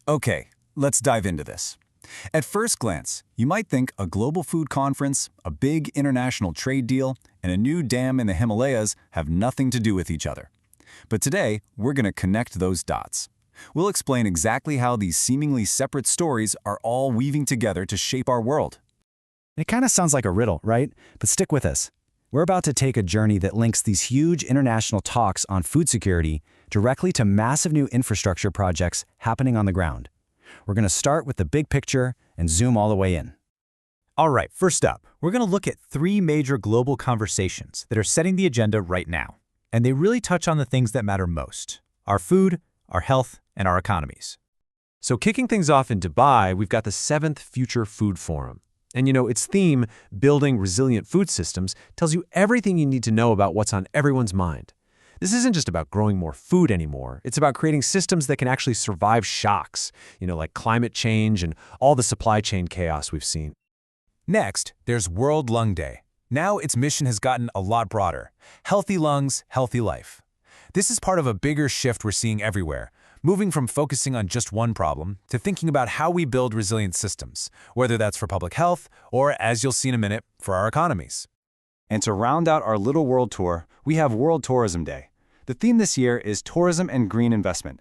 Okay, let's dive into this. At first glance, you might think a global food conference, a big international trade deal, and a new dam in the Himalayas have nothing to do with each other. But today, we're going to connect those dots. We'll explain exactly how these seemingly separate stories are all weaving together to shape our world. It kind of sounds like a riddle, right? But stick with us. We're about to take a journey that links these huge international talks on food security directly to massive new infrastructure projects happening on the ground. We're going to start with the big picture and zoom all the way in. All right, first up, we're going to look at three major global conversations that are setting the agenda right now. And they really touch on the things that matter most: our food, our health, and our economies. So kicking things off in Dubai, we've got the 7th Future Food Forum. And its theme, Building Resilient Food Systems, tells you everything you need to know about what's on everyone's mind. This isn't just about growing more food anymore. It's about creating systems that can actually survive shocks, like climate change and all the supply chain chaos we've seen. Next, there's World Lung Day. Now its mission has gotten a lot broader. Healthy lungs, healthy life. This is part of a bigger shift we're seeing everywhere, moving from focusing on just one problem to thinking about how we build resilient systems, whether that's for public health or, as you'll see in a minute, for our economies. And to round out our little world tour, we have World Tourism Day. The theme this year is tourism and green investment.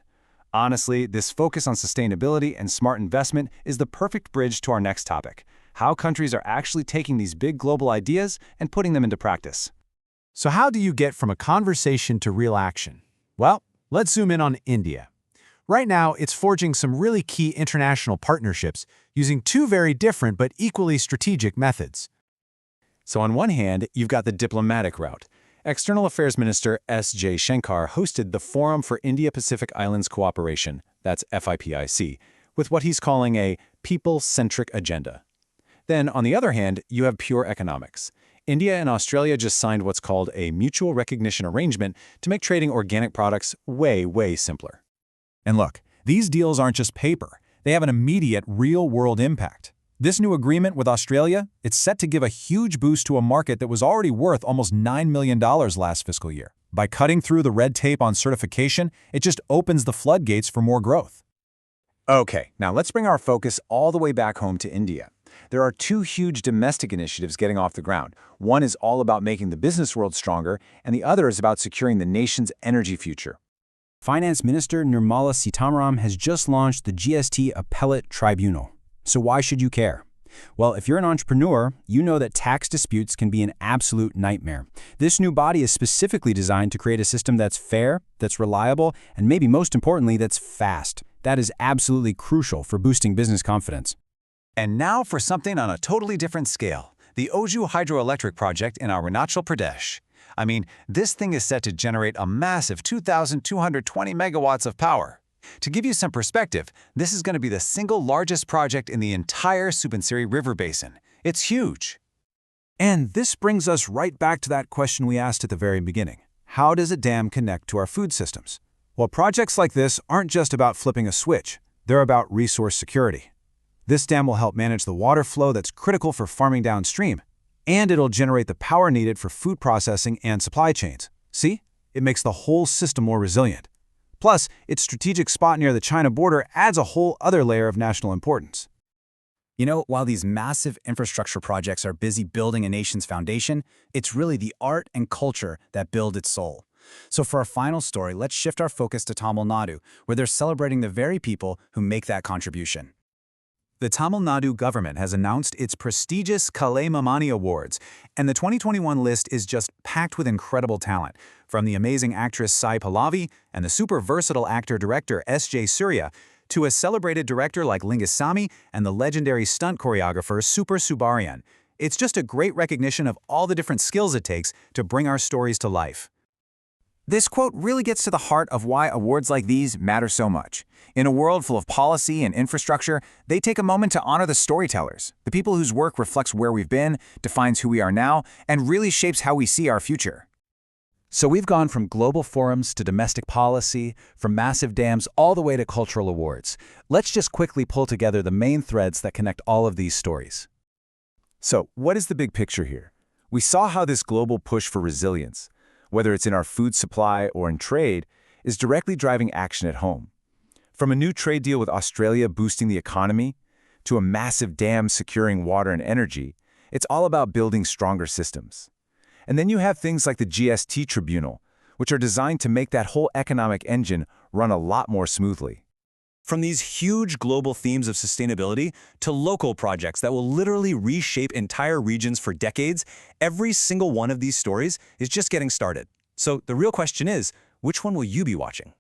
Honestly, this focus on sustainability and smart investment is the perfect bridge to our next topic: how countries are actually taking these big global ideas and putting them into practice. So how do you get from a conversation to real action? Well, let's zoom in on India. Right now, it's forging some really key international partnerships using two very different but equally strategic methods. So on one hand, you've got the diplomatic route. External Affairs Minister S.J. Shankar hosted the Forum for India-Pacific Islands Cooperation, that's FIPIC, with what he's calling a people-centric agenda. Then, on the other hand, you have pure economics. India and Australia just signed what's called a mutual recognition arrangement to make trading organic products way, way simpler. And look, these deals aren't just paper. They have an immediate, real-world impact. This new agreement with Australia, it's set to give a huge boost to a market that was already worth almost $9 million last fiscal year. By cutting through the red tape on certification, it just opens the floodgates for more growth. Okay, now let's bring our focus all the way back home to India. There are two huge domestic initiatives getting off the ground. One is all about making the business world stronger, and the other is about securing the nation's energy future. Finance Minister Nirmala Sitharaman has just launched the GST Appellate Tribunal. So why should you care? Well, if you're an entrepreneur, you know that tax disputes can be an absolute nightmare. This new body is specifically designed to create a system that's fair, that's reliable, and maybe most importantly, that's fast. That is absolutely crucial for boosting business confidence. And now for something on a totally different scale, the Oju Hydroelectric Project in Arunachal Pradesh. I mean, this thing is set to generate a massive 2,220 megawatts of power. To give you some perspective, this is going to be the single largest project in the entire Subansiri River Basin. It's huge. And this brings us right back to that question we asked at the very beginning. How does a dam connect to our food systems? Well, projects like this aren't just about flipping a switch. They're about resource security. This dam will help manage the water flow that's critical for farming downstream, and it'll generate the power needed for food processing and supply chains. See? It makes the whole system more resilient. Plus, its strategic spot near the China border adds a whole other layer of national importance. While these massive infrastructure projects are busy building a nation's foundation, it's really the art and culture that build its soul. So for our final story, let's shift our focus to Tamil Nadu, where they're celebrating the very people who make that contribution. The Tamil Nadu government has announced its prestigious Kale Mamani Awards, and the 2021 list is just packed with incredible talent, from the amazing actress Sai Pallavi and the super versatile actor-director S.J. Surya, to a celebrated director like Lingasamy and the legendary stunt choreographer Super Subarian. It's just a great recognition of all the different skills it takes to bring our stories to life. This quote really gets to the heart of why awards like these matter so much. In a world full of policy and infrastructure, they take a moment to honor the storytellers, the people whose work reflects where we've been, defines who we are now, and really shapes how we see our future. So we've gone from global forums to domestic policy, from massive dams all the way to cultural awards. Let's just quickly pull together the main threads that connect all of these stories. So, what is the big picture here? We saw how this global push for resilience, whether it's in our food supply or in trade, is directly driving action at home. From a new trade deal with Australia boosting the economy, to a massive dam securing water and energy, it's all about building stronger systems. And then you have things like the GST Tribunal, which are designed to make that whole economic engine run a lot more smoothly. From these huge global themes of sustainability to local projects that will literally reshape entire regions for decades, every single one of these stories is just getting started. So the real question is, which one will you be watching?